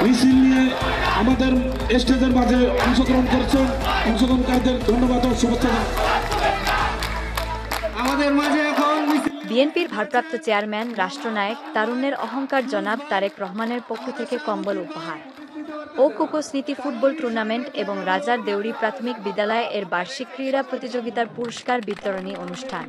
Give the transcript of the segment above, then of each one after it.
মিছিল নিয়ে আমাদের স্টেজের মাঝে অংশগ্রহণ করছেন, অংশগ্রহণকারীদের ধন্যবাদ ও শুভেচ্ছা। আমাদের মাঝে এখন বিএনপির ভারপ্রাপ্ত চেয়ারম্যান রাষ্ট্রনায়ক তারুণ্যের অহংকার জনাব তারেক রহমানের পক্ষ থেকে কম্বল উপহার ও কোকো স্মৃতি ফুটবল টুর্নামেন্ট এবং রাজার দেউরি প্রাথমিক বিদ্যালয় এর বার্ষিক ক্রীড়া প্রতিযোগিতার পুরস্কার বিতরণী অনুষ্ঠান।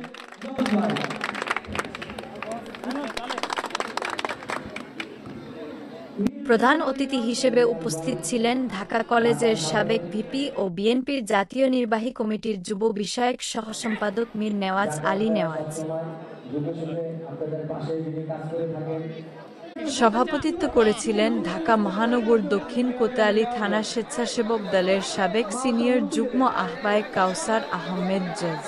প্রধান অতিথি হিসেবে উপস্থিত ছিলেন ঢাকা কলেজের সাবেক ভিপি ও বিএনপির জাতীয় নির্বাহী কমিটির যুব বিষয়ক সহসম্পাদক মীর নেওয়াজ আলী নেওয়াজ। সভাপতিত্ব করেছিলেন ঢাকা মহানগর দক্ষিণ কোতোয়ালি থানা স্বেচ্ছাসেবক দলের সাবেক সিনিয়র যুগ্ম আহ্বায়ক কাউসার আহমেদ জজ।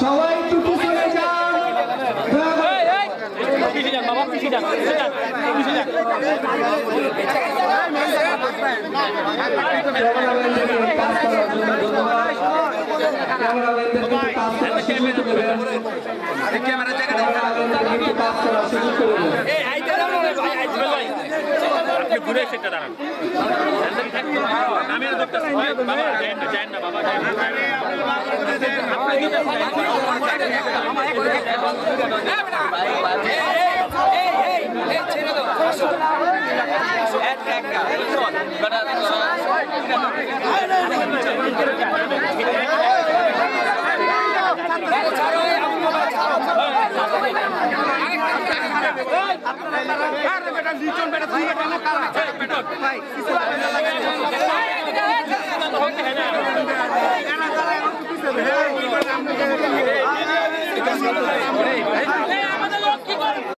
সবাই একটু পিছনে যান। ঘুরে সেটা দাঁড়ান আমাদের